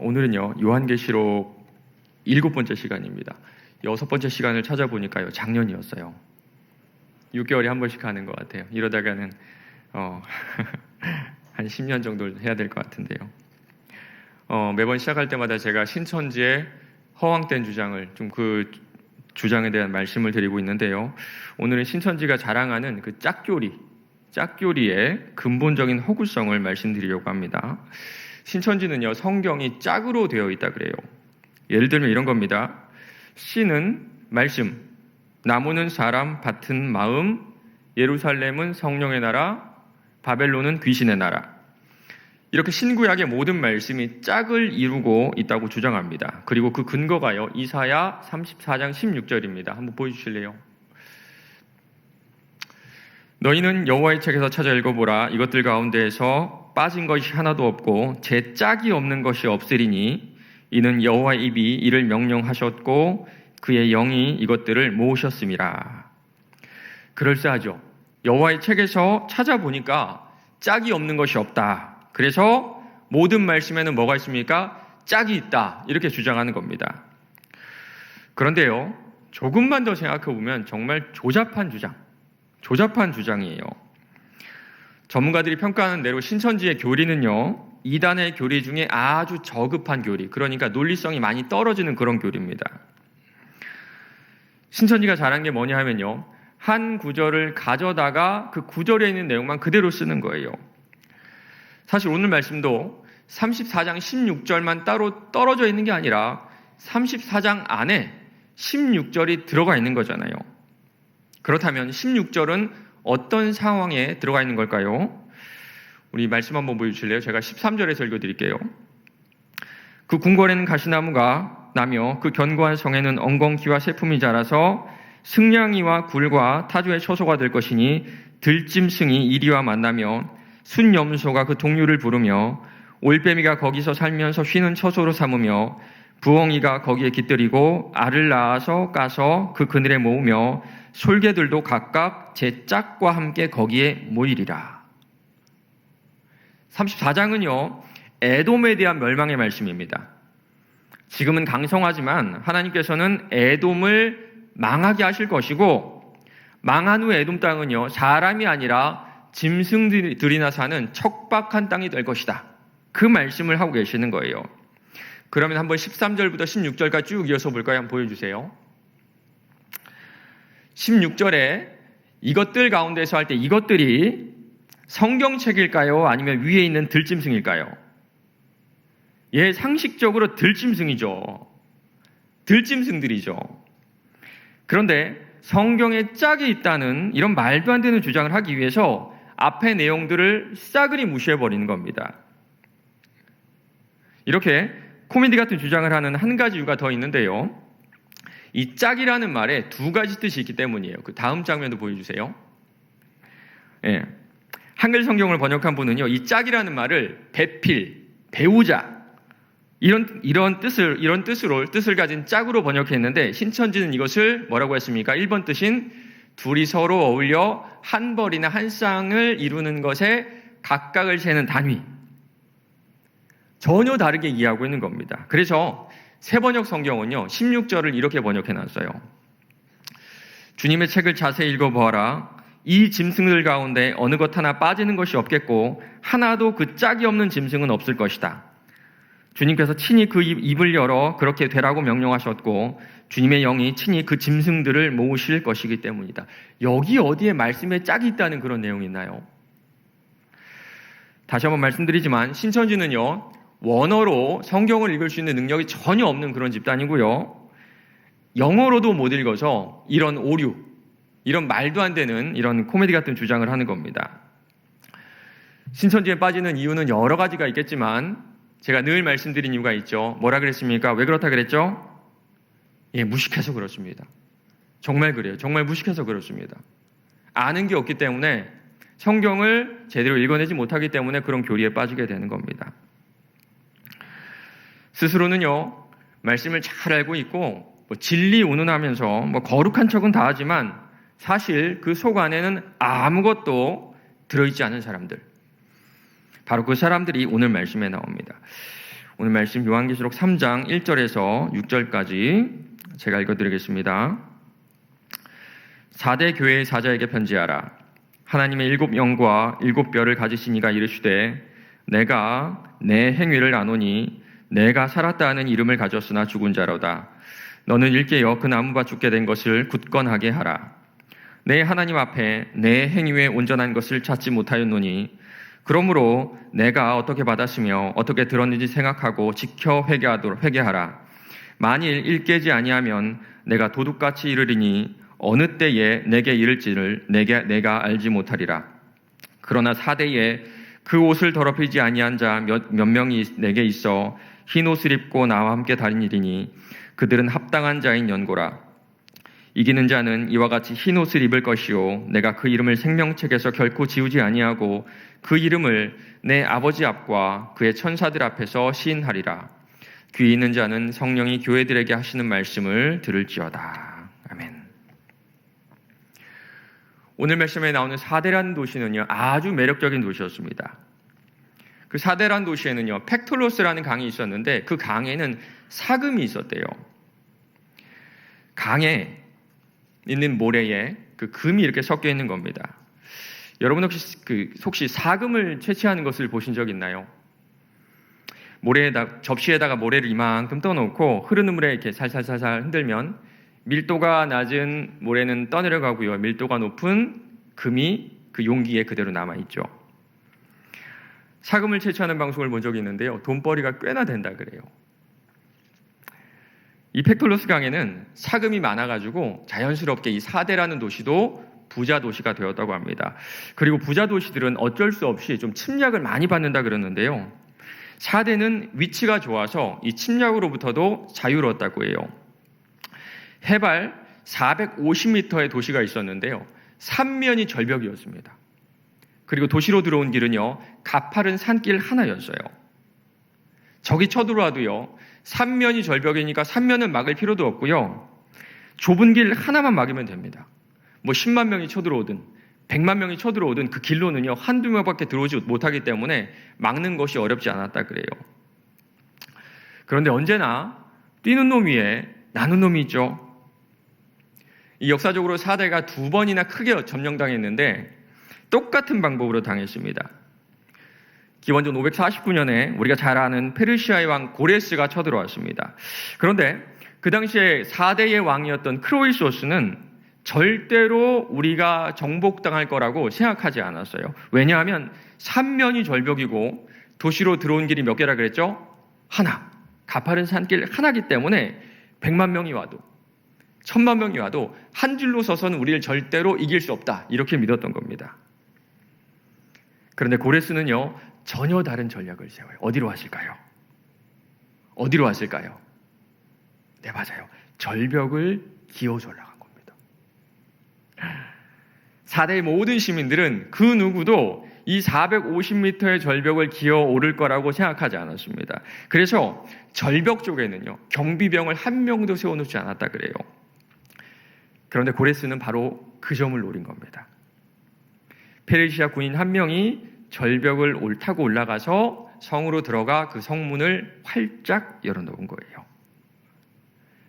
오늘은요, 요한계시록 7번째 시간입니다. 6번째 시간을 찾아보니까요, 작년이었어요. 6개월에 한 번씩 하는 것 같아요. 이러다가는 한 10년 정도 해야 될 것 같은데요. 매번 시작할 때마다 제가 신천지의 허황된 주장을 그 주장에 대한 말씀을 드리고 있는데요. 오늘은 신천지가 자랑하는 그 짝교리의 근본적인 허구성을 말씀드리려고 합니다. 신천지는요, 성경이 짝으로 되어 있다 그래요. 예를 들면 이런 겁니다. 씨는 말씀, 나무는 사람, 밭은 마음, 예루살렘은 성령의 나라, 바벨론은 귀신의 나라. 이렇게 신구약의 모든 말씀이 짝을 이루고 있다고 주장합니다. 그리고 그 근거가요, 이사야 34장 16절입니다. 한번 보여주실래요? 너희는 여호와의 책에서 찾아 읽어보라. 이것들 가운데에서 빠진 것이 하나도 없고 제 짝이 없는 것이 없으리니 이는 여호와의 입이 이를 명령하셨고 그의 영이 이것들을 모으셨음이라. 그럴싸하죠. 여호와의 책에서 찾아보니까 짝이 없는 것이 없다. 그래서 모든 말씀에는 뭐가 있습니까? 짝이 있다. 이렇게 주장하는 겁니다. 그런데요, 조금만 더 생각해보면 정말 조잡한 주장이에요. 전문가들이 평가하는 대로 신천지의 교리는요, 이단의 교리 중에 아주 저급한 교리, 그러니까 논리성이 많이 떨어지는 그런 교리입니다. 신천지가 잘한 게 뭐냐 하면요, 한 구절을 가져다가 그 구절에 있는 내용만 그대로 쓰는 거예요. 사실 오늘 말씀도 34장 16절만 따로 떨어져 있는 게 아니라 34장 안에 16절이 들어가 있는 거잖아요. 그렇다면 16절은 어떤 상황에 들어가 있는 걸까요? 우리 말씀 한번 보여주실래요? 제가 13절에서 읽어드릴게요. 그 궁궐에는 가시나무가 나며 그 견고한 성에는 엉겅퀴와 새품이 자라서 승냥이와 굴과 타조의 처소가 될 것이니 들짐승이 이리와 만나며 순염소가 그 동류를 부르며 올빼미가 거기서 살면서 쉬는 처소로 삼으며 부엉이가 거기에 깃들이고 알을 낳아서 까서 그 그늘에 모으며 솔개들도 각각 제 짝과 함께 거기에 모이리라. 34장은요, 에돔에 대한 멸망의 말씀입니다. 지금은 강성하지만 하나님께서는 에돔을 망하게 하실 것이고, 망한 후 에돔 땅은요, 사람이 아니라 짐승들이나 사는 척박한 땅이 될 것이다. 그 말씀을 하고 계시는 거예요. 그러면 한번 13절부터 16절까지 쭉 이어서 볼까요? 한번 보여주세요. 16절에 이것들 가운데서 할 때 이것들이 성경책일까요? 아니면 위에 있는 들짐승일까요? 예, 상식적으로 들짐승이죠. 들짐승들이죠. 그런데 성경에 짝이 있다는 이런 말도 안 되는 주장을 하기 위해서 앞의 내용들을 싸그리 무시해버리는 겁니다. 이렇게 코미디 같은 주장을 하는 한 가지 이유가 더 있는데요. 이 짝이라는 말에 두 가지 뜻이 있기 때문이에요. 그 다음 장면도 보여주세요. 예. 한글 성경을 번역한 분은요, 이 짝이라는 말을 배필, 배우자, 이런 뜻을 가진 짝으로 번역했는데, 신천지는 이것을 뭐라고 했습니까? 1번 뜻인 둘이 서로 어울려 한 벌이나 한 쌍을 이루는 것에 각각을 세는 단위. 전혀 다르게 이해하고 있는 겁니다. 그래서 새번역 성경은요, 16절을 이렇게 번역해놨어요. 주님의 책을 자세히 읽어보아라. 이 짐승들 가운데 어느 것 하나 빠지는 것이 없겠고 하나도 그 짝이 없는 짐승은 없을 것이다. 주님께서 친히 그 입을 열어 그렇게 되라고 명령하셨고 주님의 영이 친히 그 짐승들을 모으실 것이기 때문이다. 여기 어디에 말씀에 짝이 있다는 그런 내용이 있나요? 다시 한번 말씀드리지만 신천지는요, 원어로 성경을 읽을 수 있는 능력이 전혀 없는 그런 집단이고요, 영어로도 못 읽어서 이런 오류, 이런 말도 안 되는 이런 코미디 같은 주장을 하는 겁니다. 신천지에 빠지는 이유는 여러 가지가 있겠지만 제가 늘 말씀드린 이유가 있죠. 뭐라 그랬습니까? 왜 그렇다 그랬죠? 예, 무식해서 그렇습니다. 정말 그래요. 정말 무식해서 그렇습니다. 아는 게 없기 때문에, 성경을 제대로 읽어내지 못하기 때문에 그런 교리에 빠지게 되는 겁니다. 스스로는요, 말씀을 잘 알고 있고 진리 운운하면서 거룩한 척은 다 하지만 사실 그 속 안에는 아무것도 들어있지 않은 사람들, 바로 그 사람들이 오늘 말씀에 나옵니다. 오늘 말씀 요한계시록 3장 1절에서 6절까지 제가 읽어드리겠습니다. 4대 교회의 사자에게 편지하라. 하나님의 7영과 7뼈를 가지신 이가 이르시되 내가 내 행위를 아노니 내가 살았다 하는 이름을 가졌으나 죽은 자로다. 너는 일깨어 그 나무가 죽게 된 것을 굳건하게 하라. 내 하나님 앞에 내 행위에 온전한 것을 찾지 못하였노니 그러므로 내가 어떻게 받았으며 어떻게 들었는지 생각하고 지켜 회개하라. 만일 일깨지 아니하면 내가 도둑같이 이르리니 어느 때에 내게 이를지를 내가 알지 못하리라. 그러나 4대에 그 옷을 더럽히지 아니한 자 몇 명이 내게 있어 흰 옷을 입고 나와 함께 다니리니 그들은 합당한 자인 연고라. 이기는 자는 이와 같이 흰 옷을 입을 것이요 내가 그 이름을 생명책에서 결코 지우지 아니하고 그 이름을 내 아버지 앞과 그의 천사들 앞에서 시인하리라. 귀 있는 자는 성령이 교회들에게 하시는 말씀을 들을지어다. 아멘. 오늘 말씀에 나오는 사대라는 도시는요, 아주 매력적인 도시였습니다. 그 사대라는 도시에는요, 팩톨로스라는 강이 있었는데 그 강에는 사금이 있었대요. 강에 있는 모래에 그 금이 이렇게 섞여 있는 겁니다. 여러분 혹시 사금을 채취하는 것을 보신 적 있나요? 접시에다가 모래를 이만큼 떠놓고 흐르는 물에 이렇게 살살살살 흔들면 밀도가 낮은 모래는 떠내려가고요. 밀도가 높은 금이 그 용기에 그대로 남아있죠. 사금을 채취하는 방송을 본 적이 있는데요. 돈벌이가 꽤나 된다 그래요. 이 팩톨로스 강에는 사금이 많아가지고 자연스럽게 이 사대라는 도시도 부자 도시가 되었다고 합니다. 그리고 부자 도시들은 어쩔 수 없이 좀 침략을 많이 받는다 그러는데요. 사대는 위치가 좋아서 이 침략으로부터도 자유로웠다고 해요. 해발 450m의 도시가 있었는데요. 삼면이 절벽이었습니다. 그리고 도시로 들어온 길은요, 가파른 산길 하나였어요. 적이 쳐들어와도요, 삼면이 절벽이니까 삼면은 막을 필요도 없고요. 좁은 길 하나만 막으면 됩니다. 10만 명이 쳐들어오든 100만 명이 쳐들어오든 그 길로는요, 한두 명밖에 들어오지 못하기 때문에 막는 것이 어렵지 않았다 그래요. 그런데 언제나 뛰는 놈 위에 나는 놈이 있죠. 이 역사적으로 사대가 2번이나 크게 점령당했는데 똑같은 방법으로 당했습니다. 기원전 549년에 우리가 잘 아는 페르시아의 왕 고레스가 쳐들어왔습니다. 그런데 그 당시에 4대의 왕이었던 크로이소스는 절대로 우리가 정복당할 거라고 생각하지 않았어요. 왜냐하면 삼면이 절벽이고 도시로 들어온 길이 몇 개라 그랬죠? 하나. 가파른 산길 하나이기 때문에 100만 명이 와도 1000만 명이 와도 한 줄로 서서는 우리를 절대로 이길 수 없다. 이렇게 믿었던 겁니다. 그런데 고레스는요, 전혀 다른 전략을 세워요. 어디로 왔을까요? 네, 맞아요. 절벽을 기어서 올라간 겁니다. 4대의 모든 시민들은 그 누구도 이 450m의 절벽을 기어 오를 거라고 생각하지 않았습니다. 그래서 절벽 쪽에는요, 경비병을 한 명도 세워놓지 않았다 그래요. 그런데 고레스는 바로 그 점을 노린 겁니다. 페르시아 군인 한 명이 절벽을 타고 올라가서 성으로 들어가 그 성문을 활짝 열어놓은 거예요.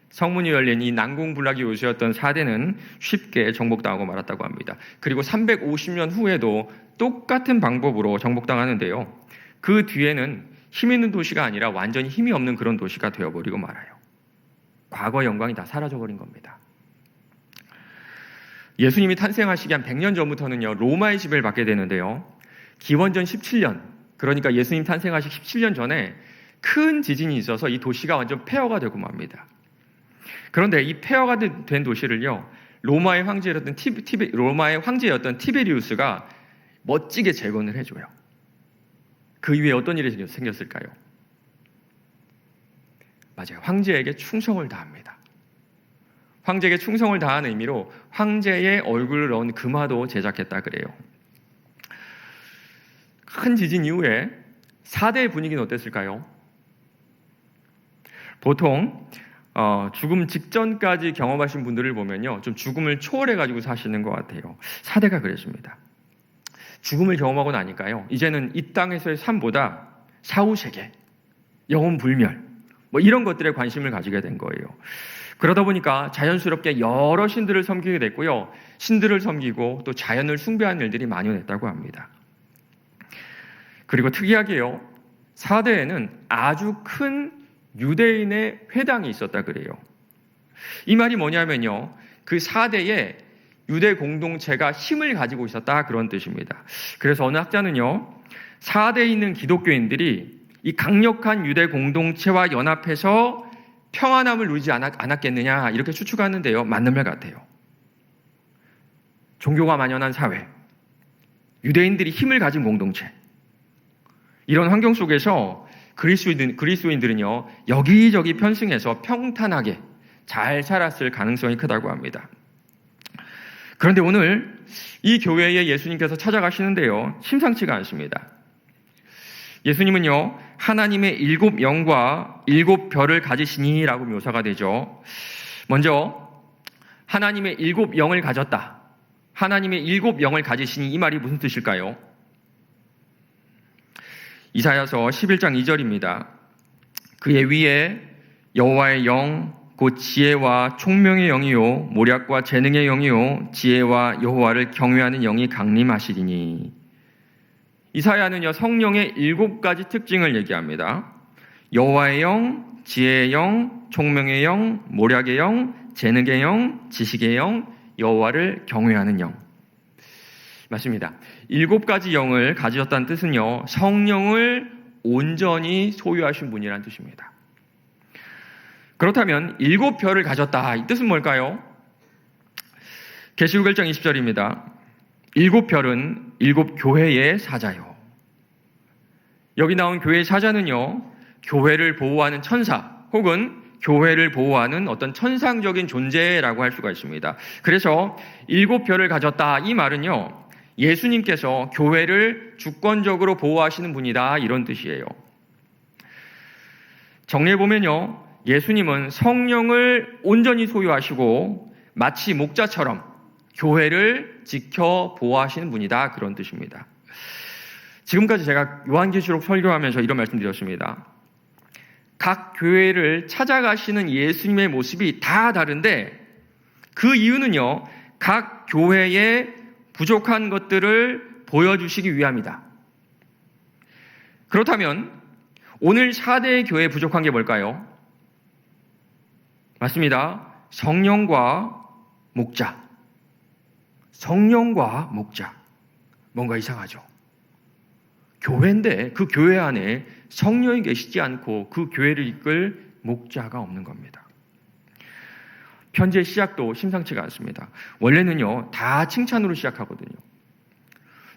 성문이 열린 이 난공불락의 요새였던 사대는 쉽게 정복당하고 말았다고 합니다. 그리고 350년 후에도 똑같은 방법으로 정복당하는데요. 그 뒤에는 힘 있는 도시가 아니라 완전히 힘이 없는 그런 도시가 되어버리고 말아요. 과거의 영광이 다 사라져버린 겁니다. 예수님이 탄생하시기 한 100년 전부터는요, 로마의 지배를 받게 되는데요. 기원전 17년, 그러니까 예수님 탄생하시기 17년 전에 큰 지진이 있어서 이 도시가 완전 폐허가 되고 맙니다. 그런데 이 폐허가 된 도시를요, 로마의 황제였던 티베리우스가 멋지게 재건을 해줘요. 그 이후에 어떤 일이 생겼을까요? 맞아요. 황제에게 충성을 다합니다. 황제에게 충성을 다하는 의미로 황제의 얼굴을 넣은 금화도 제작했다 그래요. 큰 지진 이후에 4대의 분위기는 어땠을까요? 보통 죽음 직전까지 경험하신 분들을 보면요, 좀 죽음을 초월해가지고 사시는 것 같아요. 4대가 그랬습니다. 죽음을 경험하고 나니까요, 이제는 이 땅에서의 삶보다 사후세계, 영혼 불멸, 이런 것들에 관심을 가지게 된 거예요. 그러다 보니까 자연스럽게 여러 신들을 섬기게 됐고요. 신들을 섬기고 또 자연을 숭배하는 일들이 만연했다고 합니다. 그리고 특이하게요. 사대에는 아주 큰 유대인의 회당이 있었다 그래요. 이 말이 뭐냐면요. 그 사대에 유대 공동체가 힘을 가지고 있었다 그런 뜻입니다. 그래서 어느 학자는요. 사대에 있는 기독교인들이 이 강력한 유대 공동체와 연합해서 평안함을 누리지 않았겠느냐 이렇게 추측하는데요. 맞는 말 같아요. 종교가 만연한 사회, 유대인들이 힘을 가진 공동체, 이런 환경 속에서 그리스도인들은요. 여기저기 편승해서 평탄하게 잘 살았을 가능성이 크다고 합니다. 그런데 오늘 이 교회에 예수님께서 찾아가시는데요. 심상치가 않습니다. 예수님은요. 하나님의 7영과 7별을 가지시니라고 묘사가 되죠. 먼저 하나님의 7영을 가졌다. 하나님의 7영을 가지시니 이 말이 무슨 뜻일까요? 이사야서 11장 2절입니다. 그의 위에 여호와의 영, 곧 지혜와 총명의 영이요 모략과 재능의 영이요 지혜와 여호와를 경외하는 영이 강림하시리니. 이사야는요 성령의 7가지 특징을 얘기합니다. 여호와의 영, 지혜의 영, 총명의 영, 모략의 영, 재능의 영, 지식의 영, 여호와를 경외하는 영. 맞습니다. 7가지 영을 가지셨다는 뜻은요 성령을 온전히 소유하신 분이라는 뜻입니다. 그렇다면 7별을 가졌다. 이 뜻은 뭘까요? 계시록 1장 20절입니다. 7별은 7교회의 사자요. 여기 나온 교회의 사자는요, 교회를 보호하는 천사 혹은 교회를 보호하는 어떤 천상적인 존재라고 할 수가 있습니다. 그래서 7별을 가졌다. 이 말은요, 예수님께서 교회를 주권적으로 보호하시는 분이다. 이런 뜻이에요. 정리해보면요, 예수님은 성령을 온전히 소유하시고 마치 목자처럼 교회를 지켜 보호하시는 분이다. 그런 뜻입니다. 지금까지 제가 요한계시록 설교하면서 이런 말씀 드렸습니다. 각 교회를 찾아가시는 예수님의 모습이 다 다른데 그 이유는요. 각 교회의 부족한 것들을 보여주시기 위함이다. 그렇다면 오늘 4대 교회에 부족한 게 뭘까요? 맞습니다. 성령과 목자. 성령과 목자. 뭔가 이상하죠? 교회인데 그 교회 안에 성령이 계시지 않고 그 교회를 이끌 목자가 없는 겁니다. 편지의 시작도 심상치가 않습니다. 원래는요, 다 칭찬으로 시작하거든요.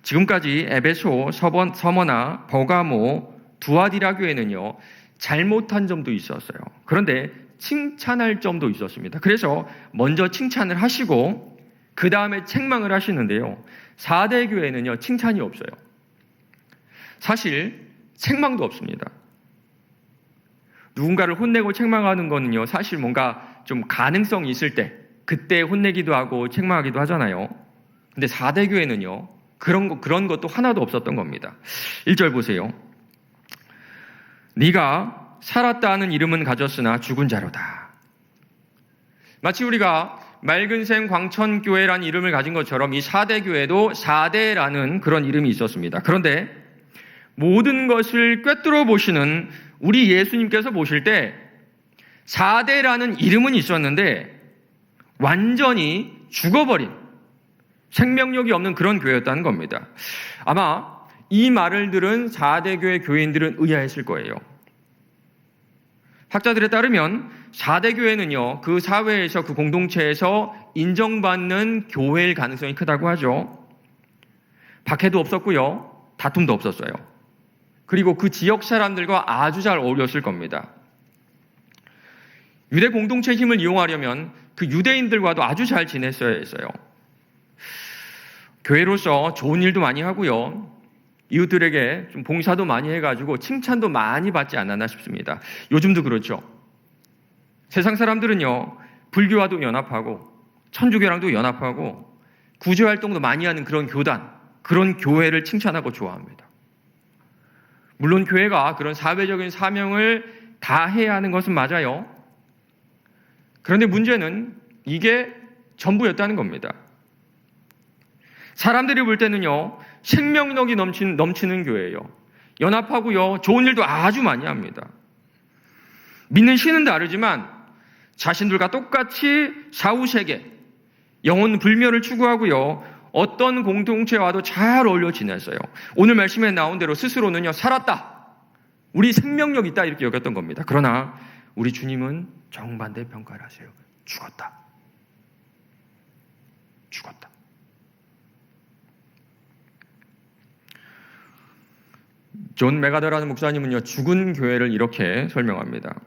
지금까지 에베소, 서머나, 버가모, 두아디라 교회는요, 잘못한 점도 있었어요. 그런데 칭찬할 점도 있었습니다. 그래서 먼저 칭찬을 하시고 그 다음에 책망을 하시는데요. 4대 교회는요, 칭찬이 없어요. 사실 책망도 없습니다. 누군가를 혼내고 책망하는 거는요, 사실 뭔가 좀 가능성이 있을 때 그때 혼내기도 하고 책망하기도 하잖아요. 근데 4대 교회는요, 그런 것도 하나도 없었던 겁니다. 1절 보세요. 네가 살았다 하는 이름은 가졌으나 죽은 자로다. 마치 우리가 맑은샘 광천교회라는 이름을 가진 것처럼 이 4대 교회도 4대라는 그런 이름이 있었습니다. 그런데 모든 것을 꿰뚫어 보시는 우리 예수님께서 보실 때 4대라는 이름은 있었는데 완전히 죽어버린 생명력이 없는 그런 교회였다는 겁니다. 아마 이 말을 들은 4대 교회 교인들은 의아했을 거예요. 학자들에 따르면 4대 교회는요, 그 사회에서 그 공동체에서 인정받는 교회일 가능성이 크다고 하죠. 박해도 없었고요, 다툼도 없었어요. 그리고 그 지역 사람들과 아주 잘 어울렸을 겁니다. 유대 공동체 힘을 이용하려면 그 유대인들과도 아주 잘 지냈어야 했어요. 교회로서 좋은 일도 많이 하고요, 이웃들에게 좀 봉사도 많이 해가지고 칭찬도 많이 받지 않았나 싶습니다. 요즘도 그렇죠. 세상 사람들은요, 불교와도 연합하고 천주교랑도 연합하고 구제활동도 많이 하는 그런 교단, 그런 교회를 칭찬하고 좋아합니다. 물론 교회가 그런 사회적인 사명을 다해야 하는 것은 맞아요. 그런데 문제는 이게 전부였다는 겁니다. 사람들이 볼 때는요, 생명력이 넘치는 교회예요. 연합하고요, 좋은 일도 아주 많이 합니다. 믿는 신은 다르지만 자신들과 똑같이 사후세계, 영혼 불멸을 추구하고요, 어떤 공동체와도 잘 어울려 지냈어요. 오늘 말씀에 나온 대로 스스로는요, 살았다, 우리 생명력 있다, 이렇게 여겼던 겁니다. 그러나 우리 주님은 정반대 평가를 하세요. 죽었다. 존 메가더라는 목사님은요, 죽은 교회를 이렇게 설명합니다.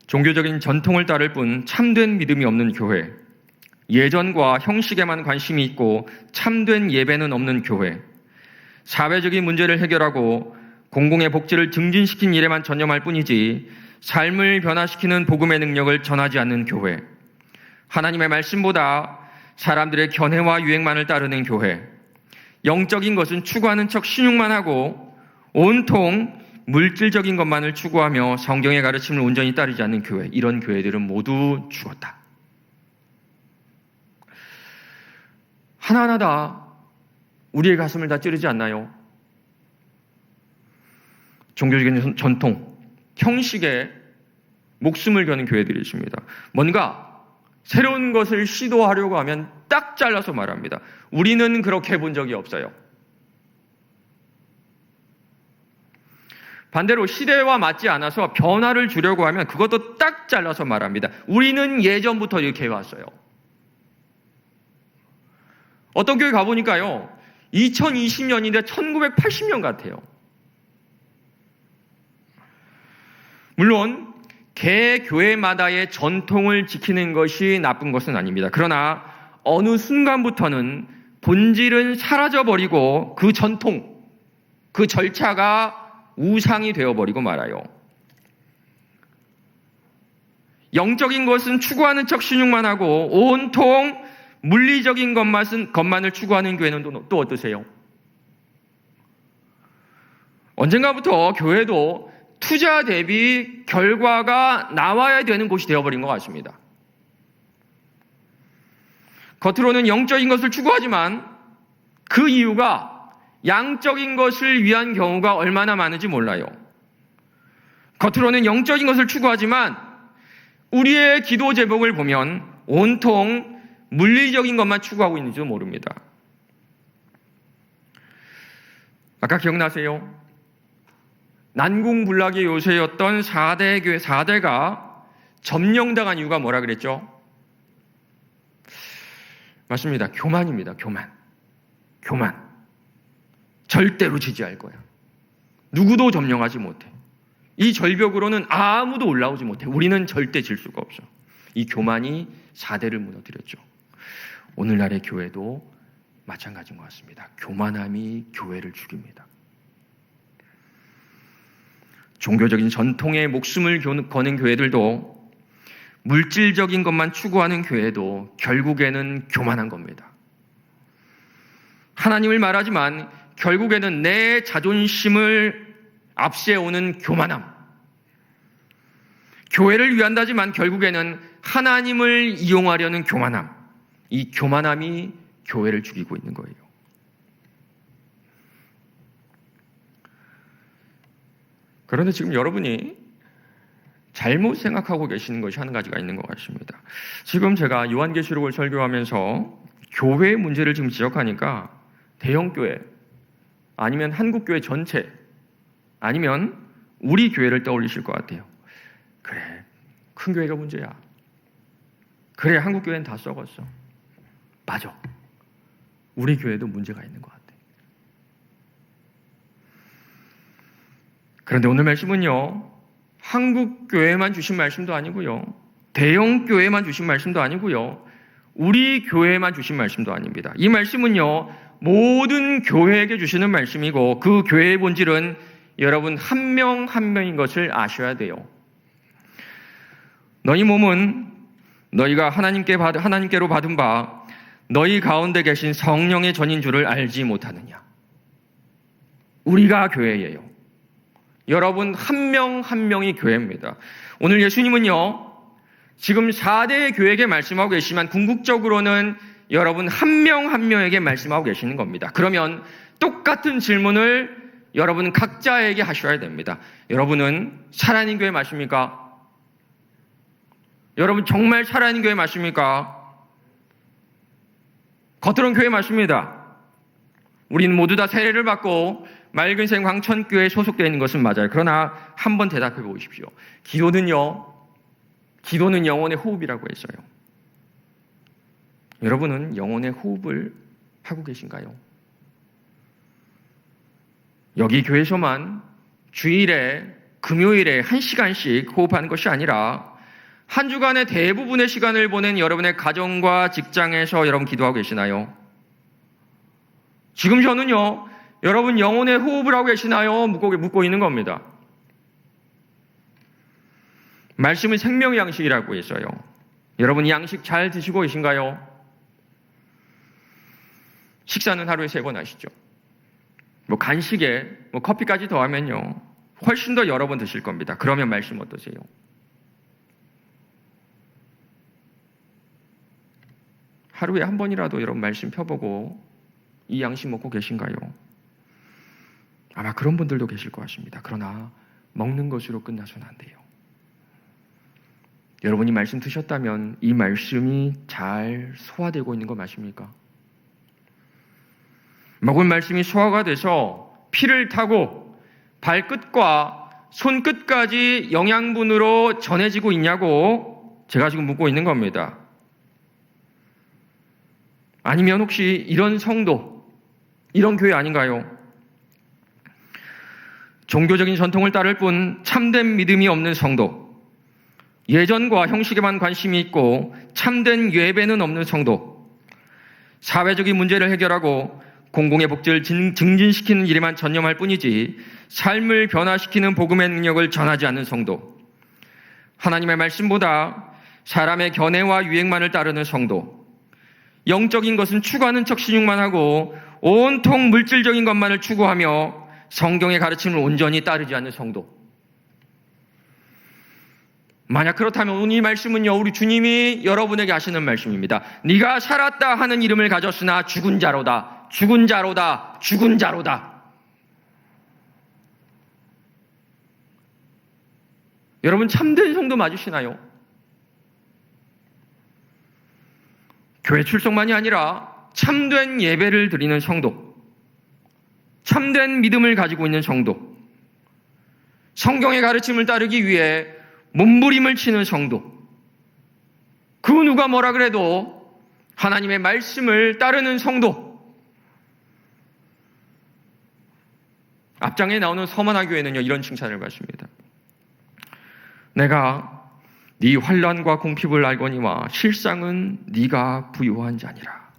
종교적인 전통을 따를 뿐 참된 믿음이 없는 교회, 예전과 형식에만 관심이 있고 참된 예배는 없는 교회, 사회적인 문제를 해결하고 공공의 복지를 증진시킨 일에만 전념할 뿐이지 삶을 변화시키는 복음의 능력을 전하지 않는 교회, 하나님의 말씀보다 사람들의 견해와 유행만을 따르는 교회, 영적인 것은 추구하는 척 신용만 하고 온통 물질적인 것만을 추구하며 성경의 가르침을 온전히 따르지 않는 교회, 이런 교회들은 모두 죽었다. 하나하나 다 우리의 가슴을 다 찌르지 않나요? 종교적인 전통, 형식에 목숨을 거는 교회들이 있습니다. 뭔가 새로운 것을 시도하려고 하면 딱 잘라서 말합니다. 우리는 그렇게 본 적이 없어요. 반대로 시대와 맞지 않아서 변화를 주려고 하면 그것도 딱 잘라서 말합니다. 우리는 예전부터 이렇게 해왔어요. 어떤 교회 가보니까요, 2020년인데 1980년 같아요. 물론 개 교회마다의 전통을 지키는 것이 나쁜 것은 아닙니다. 그러나 어느 순간부터는 본질은 사라져버리고 그 전통, 그 절차가 우상이 되어버리고 말아요. 영적인 것은 추구하는 척 신용만 하고 온통 물리적인 것만을 추구하는 교회는 또 어떠세요? 언젠가부터 교회도 투자 대비 결과가 나와야 되는 곳이 되어버린 것 같습니다. 겉으로는 영적인 것을 추구하지만 그 이유가 양적인 것을 위한 경우가 얼마나 많은지 몰라요. 겉으로는 영적인 것을 추구하지만 우리의 기도 제목을 보면 온통 물리적인 것만 추구하고 있는지도 모릅니다. 아까 기억나세요? 난공불락의 요새였던 4대 교회, 4대가 점령당한 이유가 뭐라 그랬죠? 맞습니다. 교만입니다. 교만. 절대로 지지할 거야. 누구도 점령하지 못해. 이 절벽으로는 아무도 올라오지 못해. 우리는 절대 질 수가 없어. 이 교만이 4대를 무너뜨렸죠. 오늘날의 교회도 마찬가지인 것 같습니다. 교만함이 교회를 죽입니다. 종교적인 전통에 목숨을 거는 교회들도, 물질적인 것만 추구하는 교회도 결국에는 교만한 겁니다. 하나님을 말하지만 결국에는 내 자존심을 앞세우는 교만함. 교회를 위한다지만 결국에는 하나님을 이용하려는 교만함. 이 교만함이 교회를 죽이고 있는 거예요. 그런데 지금 여러분이 잘못 생각하고 계시는 것이 한 가지가 있는 것 같습니다. 지금 제가 요한계시록을 설교하면서 교회의 문제를 지금 지적하니까 대형교회, 아니면 한국교회 전체, 아니면 우리 교회를 떠올리실 것 같아요. 그래, 큰 교회가 문제야. 그래, 한국교회는 다 썩었어. 맞아. 우리 교회도 문제가 있는 것 같아. 그런데 오늘 말씀은요, 한국교회만 주신 말씀도 아니고요, 대형교회만 주신 말씀도 아니고요, 우리 교회만 주신 말씀도 아닙니다. 이 말씀은요, 모든 교회에게 주시는 말씀이고 그 교회의 본질은 여러분 한 명 한 명인 것을 아셔야 돼요. 너희 몸은 너희가 하나님께로 받은 바 너희 가운데 계신 성령의 전인 줄을 알지 못하느냐. 우리가 교회예요. 여러분 한 명 한 명이 교회입니다. 오늘 예수님은요, 지금 4대의 교회에게 말씀하고 계시지만 궁극적으로는 여러분 한 명 한 명에게 말씀하고 계시는 겁니다. 그러면 똑같은 질문을 여러분 각자에게 하셔야 됩니다. 여러분은 살아있는 교회 맞습니까? 여러분 정말 살아있는 교회 맞습니까? 겉으로는 교회 맞습니다. 우리는 모두 다 세례를 받고 맑은생 광천교회에 소속되어 있는 것은 맞아요. 그러나 한번 대답해 보십시오. 기도는 영혼의 호흡이라고 했어요. 여러분은 영혼의 호흡을 하고 계신가요? 여기 교회에서만 주일에, 금요일에 1시간씩 호흡하는 것이 아니라 한 주간의 대부분의 시간을 보낸 여러분의 가정과 직장에서 여러분 기도하고 계시나요? 지금 저는요, 여러분 영혼의 호흡을 하고 계시나요? 묻고 있는 겁니다. 말씀은 생명의 양식이라고 했어요. 여러분 양식 잘 드시고 계신가요? 식사는 하루에 3번 하시죠. 간식에 커피까지 더하면요, 훨씬 더 여러 번 드실 겁니다. 그러면 말씀 어떠세요? 하루에 한 번이라도 여러분 말씀 펴보고 이 양식 먹고 계신가요? 아마 그런 분들도 계실 것 같습니다. 그러나 먹는 것으로 끝나서는 안 돼요. 여러분이 말씀 드셨다면 이 말씀이 잘 소화되고 있는 거 맞습니까? 먹은 말씀이 소화가 돼서 피를 타고 발끝과 손끝까지 영양분으로 전해지고 있냐고 제가 지금 묻고 있는 겁니다. 아니면 혹시 이런 성도, 이런 교회 아닌가요? 종교적인 전통을 따를 뿐 참된 믿음이 없는 성도, 예전과 형식에만 관심이 있고 참된 예배는 없는 성도, 사회적인 문제를 해결하고 공공의 복지를 증진시키는 일에만 전념할 뿐이지 삶을 변화시키는 복음의 능력을 전하지 않는 성도, 하나님의 말씀보다 사람의 견해와 유행만을 따르는 성도, 영적인 것은 추구하는 척 신용만 하고 온통 물질적인 것만을 추구하며 성경의 가르침을 온전히 따르지 않는 성도. 만약 그렇다면 오늘 이 말씀은요, 우리 주님이 여러분에게 하시는 말씀입니다. 네가 살았다 하는 이름을 가졌으나 죽은 자로다, 죽은 자로다, 죽은 자로다. 여러분 참된 성도 맞으시나요? 교회 출석만이 아니라 참된 예배를 드리는 성도, 참된 믿음을 가지고 있는 성도, 성경의 가르침을 따르기 위해 몸부림을 치는 성도, 그 누가 뭐라 그래도 하나님의 말씀을 따르는 성도. 앞장에 나오는 서머나 교회는요, 이런 칭찬을 받습니다. 내가 네 환난과 궁핍을 알거니와 실상은 네가 부유한 자니라.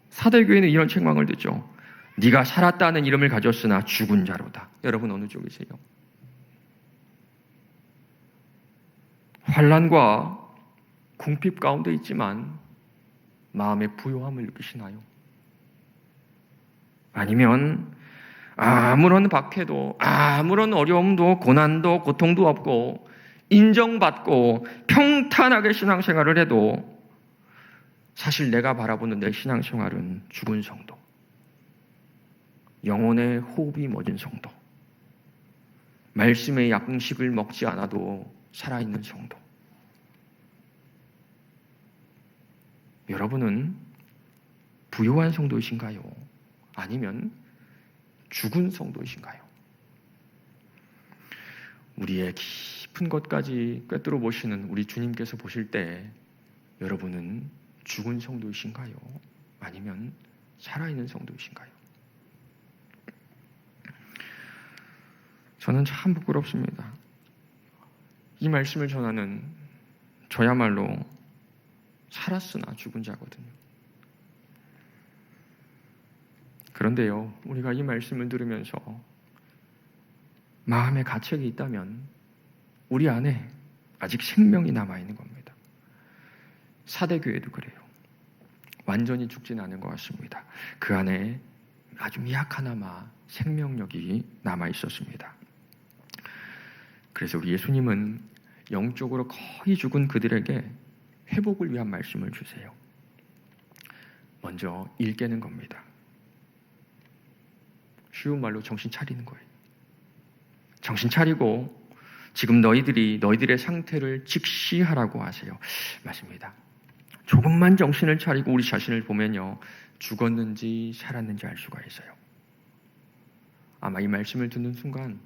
사대교회는 이런 책망을 듣죠. 네가 살았다는 이름을 가졌으나 죽은 자로다. 여러분 어느 쪽이세요? 환난과 궁핍 가운데 있지만 마음의 부요함을 느끼시나요? 아니면 아무런 박해도, 아무런 어려움도, 고난도, 고통도 없고 인정받고 평탄하게 신앙생활을 해도 사실 내가 바라보는 내 신앙생활은 죽은 성도, 영혼의 호흡이 멎은 성도, 말씀의 양식을 먹지 않아도 살아있는 성도. 여러분은 부요한 성도이신가요? 아니면 죽은 성도이신가요? 우리의 깊은 것까지 꿰뚫어 보시는 우리 주님께서 보실 때 여러분은 죽은 성도이신가요? 아니면 살아있는 성도이신가요? 저는 참 부끄럽습니다. 이 말씀을 전하는 저야말로 살았으나 죽은 자거든요. 그런데요, 우리가 이 말씀을 들으면서 마음에 가책이 있다면 우리 안에 아직 생명이 남아있는 겁니다. 사대교회도 그래요. 완전히 죽진 않은 것 같습니다. 그 안에 아주 미약하나마 생명력이 남아 있었습니다. 그래서 우리 예수님은 영적으로 거의 죽은 그들에게 회복을 위한 말씀을 주세요. 먼저 일 깨는 겁니다. 쉬운 말로 정신 차리는 거예요. 정신 차리고 지금 너희들의 상태를 직시하라고 하세요. 맞습니다. 조금만 정신을 차리고 우리 자신을 보면요, 죽었는지 살았는지 알 수가 있어요. 아마 이 말씀을 듣는 순간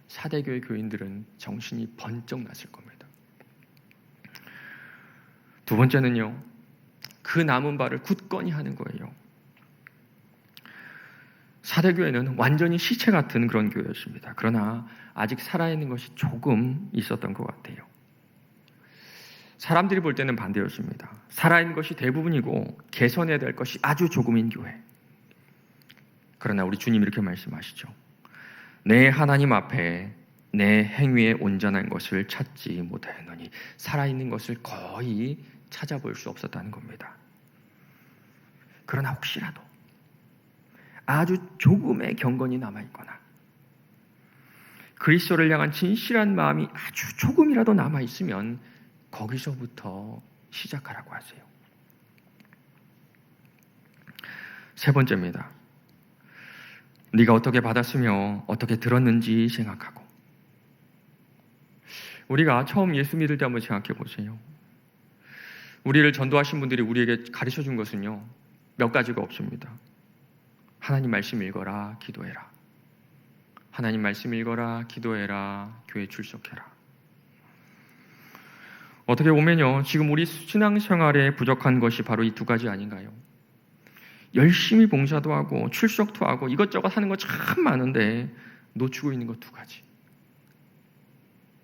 사대교회 교인들은 정신이 번쩍 났을 겁니다. 두 번째는요, 그 남은 바를 굳건히 하는 거예요. 사대교회는 완전히 시체 같은 그런 교회였습니다. 그러나 아직 살아있는 것이 조금 있었던 것 같아요. 사람들이 볼 때는 반대였습니다. 살아있는 것이 대부분이고 개선해야 될 것이 아주 조금인 교회. 그러나 우리 주님 이렇게 말씀하시죠. 내 하나님 앞에 내 행위에 온전한 것을 찾지 못하였노니, 살아있는 것을 거의 찾아볼 수 없었다는 겁니다. 그러나 혹시라도 아주 조금의 경건이 남아있거나 그리스도를 향한 진실한 마음이 아주 조금이라도 남아있으면 거기서부터 시작하라고 하세요. 세 번째입니다. 네가 어떻게 받았으며 어떻게 들었는지 생각하고. 우리가 처음 예수 믿을 때 한번 생각해 보세요. 우리를 전도하신 분들이 우리에게 가르쳐 준 것은요, 몇 가지가 없습니다. 하나님 말씀 읽어라, 기도해라. 하나님 말씀 읽어라, 기도해라, 교회 출석해라. 어떻게 보면요, 지금 우리 신앙생활에 부족한 것이 바로 이 두 가지 아닌가요? 열심히 봉사도 하고 출석도 하고 이것저것 하는 거 참 많은데 놓치고 있는 것 두 가지.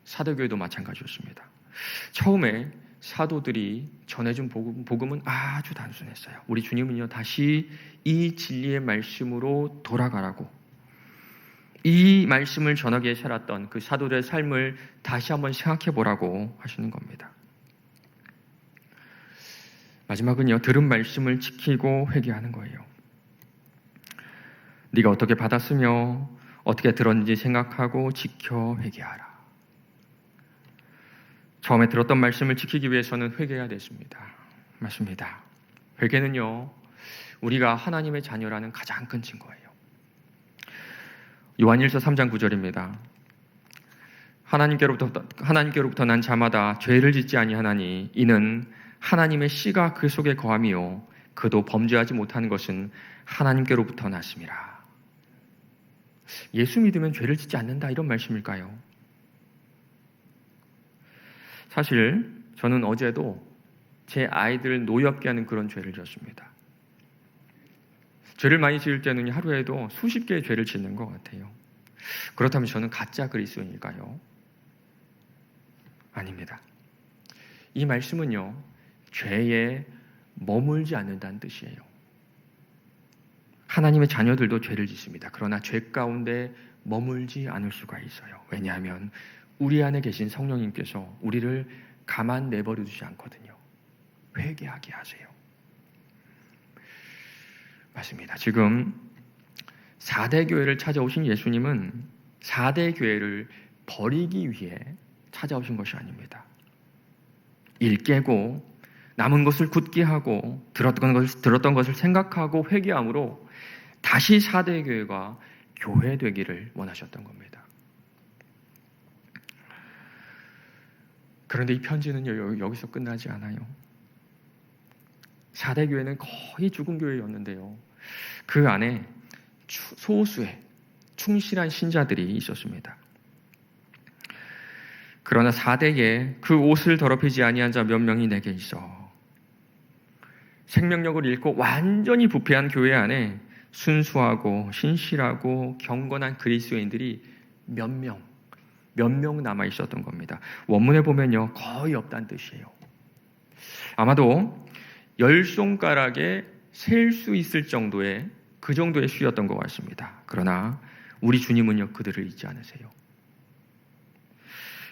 사도교회도 마찬가지였습니다. 처음에 사도들이 전해준 복음은 아주 단순했어요. 우리 주님은요, 다시 이 진리의 말씀으로 돌아가라고, 이 말씀을 전하기에 살았던 그 사도들의 삶을 다시 한번 생각해 보라고 하시는 겁니다. 마지막은요, 들은 말씀을 지키고 회개하는 거예요. 네가 어떻게 받았으며 어떻게 들었는지 생각하고 지켜 회개하라. 처음에 들었던 말씀을 지키기 위해서는 회개해야 됐습니다. 맞습니다. 회개는요, 우리가 하나님의 자녀라는 가장 큰 증거예요. 요한일서 3장 9절입니다. 하나님께로부터 난 자마다 죄를 짓지 아니하나니 이는 하나님의 씨가 그 속에 거함이요 그도 범죄하지 못하는 것은 하나님께로부터 났음이라. 예수 믿으면 죄를 짓지 않는다, 이런 말씀일까요? 사실 저는 어제도 제 아이들 노엽게 하는 그런 죄를 지었습니다. 죄를 많이 지을 때는 하루에도 수십 개의 죄를 짓는 것 같아요. 그렇다면 저는 가짜 그리스도인일까요? 아닙니다. 이 말씀은요, 죄에 머물지 않는다는 뜻이에요. 하나님의 자녀들도 죄를 짓습니다. 그러나 죄 가운데 머물지 않을 수가 있어요. 왜냐하면 우리 안에 계신 성령님께서 우리를 가만 내버려 두지 않거든요. 회개하게 하세요. 맞습니다. 지금 4대 교회를 찾아오신 예수님은 4대 교회를 버리기 위해 찾아오신 것이 아닙니다. 일 깨고 남은 것을 굳게 하고 들었던 것을 생각하고 회개함으로 다시 4대 교회가 교회되기를 원하셨던 겁니다. 그런데 이 편지는 여기서 끝나지 않아요. 4대 교회는 거의 죽은 교회였는데요, 그 안에 소수의 충실한 신자들이 있었습니다. 그러나 4대에 그 옷을 더럽히지 아니한 자 몇 명이 내게 있어. 생명력을 잃고 완전히 부패한 교회 안에 순수하고 신실하고 경건한 그리스도인들이 몇 명 남아 있었던 겁니다. 원문에 보면요, 거의 없다는 뜻이에요. 아마도 10손가락에 셀 수 있을 정도의 그 정도의 수였던 것 같습니다. 그러나 우리 주님은요, 그들을 잊지 않으세요.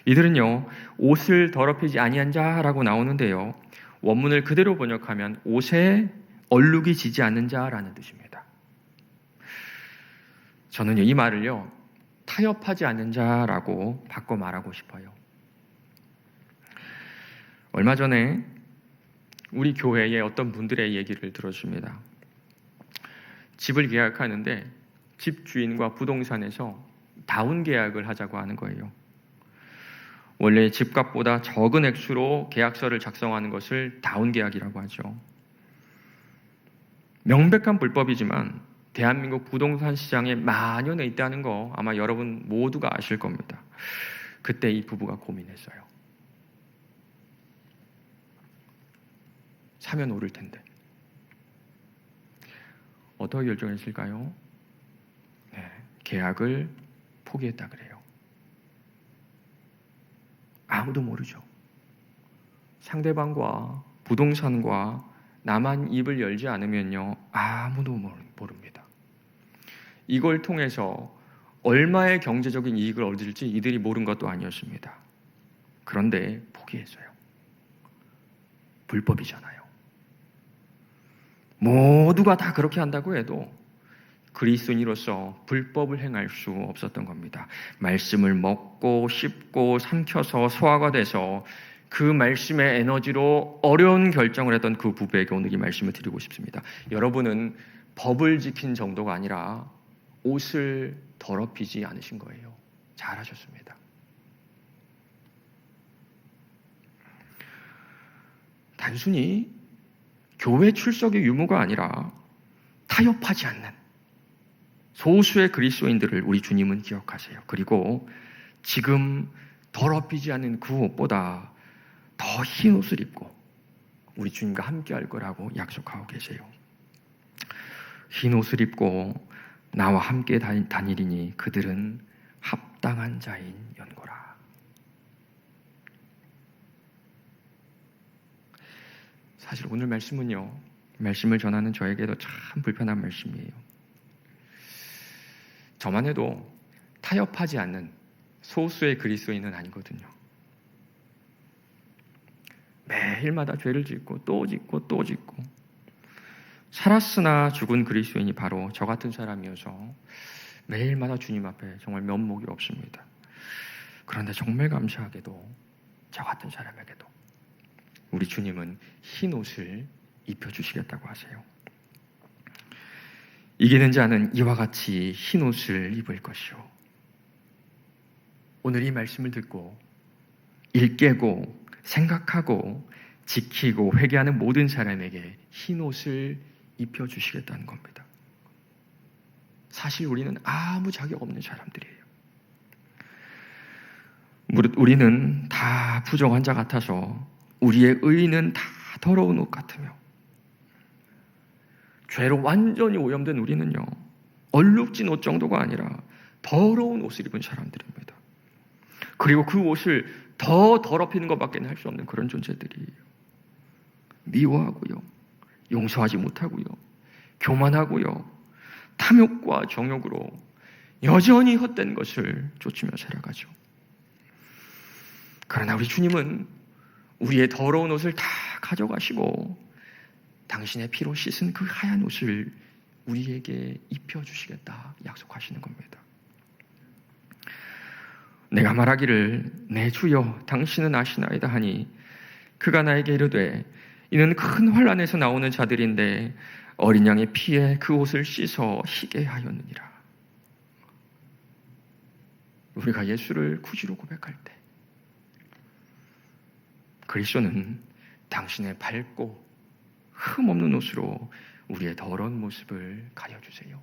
이들은요, 옷을 더럽히지 아니한 자라고 나오는데요, 원문을 그대로 번역하면 옷에 얼룩이 지지 않는 자라는 뜻입니다. 저는 이 말을요, 타협하지 않는 자라고 바꿔 말하고 싶어요. 얼마 전에 우리 교회의 어떤 분들의 얘기를 들었습니다. 집을 계약하는데 집주인과 부동산에서 다운 계약을 하자고 하는 거예요. 원래 집값보다 적은 액수로 계약서를 작성하는 것을 다운 계약이라고 하죠. 명백한 불법이지만 대한민국 부동산 시장에 만연해 있다는 거 아마 여러분 모두가 아실 겁니다. 그때 이 부부가 고민했어요. 사면 오를 텐데. 어떻게 결정했을까요? 네, 계약을 포기했다 그래요. 아무도 모르죠. 상대방과 부동산과 나만 입을 열지 않으면요, 아무도 모릅니다. 이걸 통해서 얼마의 경제적인 이익을 얻을지 이들이 모른 것도 아니었습니다. 그런데 포기했어요. 불법이잖아요. 모두가 다 그렇게 한다고 해도 그리스도인으로서 불법을 행할 수 없었던 겁니다. 말씀을 먹고 씹고 삼켜서 소화가 돼서 그 말씀의 에너지로 어려운 결정을 했던 그 부부에게 오늘 이 말씀을 드리고 싶습니다. 여러분은 법을 지킨 정도가 아니라 옷을 더럽히지 않으신 거예요. 잘하셨습니다. 단순히 교회 출석의 유무가 아니라 타협하지 않는 소수의 그리스도인들을 우리 주님은 기억하세요. 그리고 지금 더럽히지 않은 그 옷보다 더 흰 옷을 입고 우리 주님과 함께 할 거라고 약속하고 계세요. 흰 옷을 입고 나와 함께 다니리니 그들은 합당한 자인 연고라. 사실 오늘 말씀은요, 말씀을 전하는 저에게도 참 불편한 말씀이에요. 저만 해도 타협하지 않는 소수의 그리스도인은 아니거든요. 매일마다 죄를 짓고 또 짓고 또 짓고 살았으나 죽은 그리스도인이 바로 저 같은 사람이어서 매일마다 주님 앞에 정말 면목이 없습니다. 그런데 정말 감사하게도 저 같은 사람에게도 우리 주님은 흰 옷을 입혀주시겠다고 하세요. 이기는 자는 이와 같이 흰 옷을 입을 것이요. 오늘 이 말씀을 듣고 일깨고 생각하고 지키고 회개하는 모든 사람에게 흰 옷을 입혀주시겠다는 겁니다. 사실 우리는 아무 자격 없는 사람들이에요. 우리는 다 부정한 자 같아서 우리의 의는 다 더러운 옷 같으며 죄로 완전히 오염된 우리는요, 얼룩진 옷 정도가 아니라 더러운 옷을 입은 사람들입니다. 그리고 그 옷을 더 더럽히는 것밖에 할 수 없는 그런 존재들이에요. 미워하고요, 용서하지 못하고요, 교만하고요, 탐욕과 정욕으로 여전히 헛된 것을 쫓으며 살아가죠. 그러나 우리 주님은 우리의 더러운 옷을 다 가져가시고 당신의 피로 씻은 그 하얀 옷을 우리에게 입혀주시겠다 약속하시는 겁니다. 내가 말하기를 내 주여 당신은 아시나이다 하니 그가 나에게 이르되 이는 큰 환난에서 나오는 자들인데 어린 양의 피에 그 옷을 씻어 희게 하였느니라. 우리가 예수를 구주로 고백할 때 그리스도는 당신의 밝고 흠없는 옷으로 우리의 더러운 모습을 가려주세요.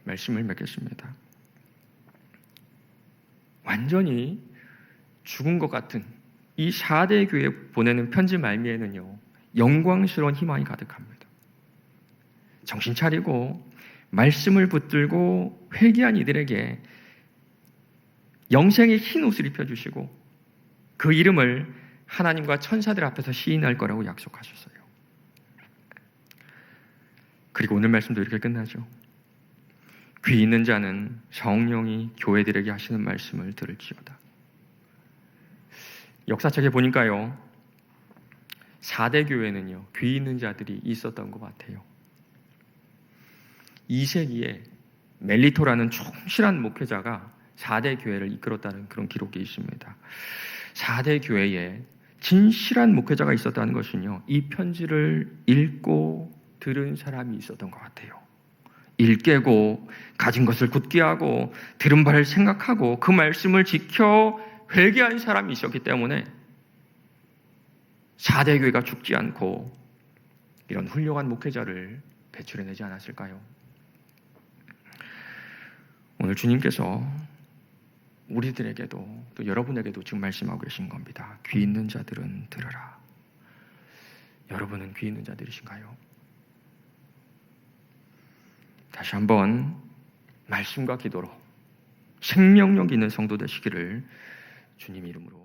말씀을 맺겠습니다. 완전히 죽은 것 같은 이 4대 교회에 보내는 편지 말미에는요, 영광스러운 희망이 가득합니다. 정신 차리고 말씀을 붙들고 회개한 이들에게 영생의 흰 옷을 입혀주시고 그 이름을 하나님과 천사들 앞에서 시인할 거라고 약속하셨어요. 그리고 오늘 말씀도 이렇게 끝나죠. 귀 있는 자는 성령이 교회들에게 하시는 말씀을 들을지어다. 역사책에 보니까요, 4대 교회는요, 귀 있는 자들이 있었던 것 같아요. 2세기에 멜리토라는 충실한 목회자가 4대 교회를 이끌었다는 그런 기록이 있습니다. 4대 교회에 진실한 목회자가 있었다는 것은요, 이 편지를 읽고 들은 사람이 있었던 것 같아요. 읽고 가진 것을 굳게 하고 들은 바를 생각하고 그 말씀을 지켜 회개한 사람이 있었기 때문에 4대 교회가 죽지 않고 이런 훌륭한 목회자를 배출해내지 않았을까요? 오늘 주님께서 우리들에게도 또 여러분에게도 지금 말씀하고 계신 겁니다. 귀 있는 자들은 들으라. 여러분은 귀 있는 자들이신가요? 다시 한번 말씀과 기도로 생명력 있는 성도 되시기를 주님 이름으로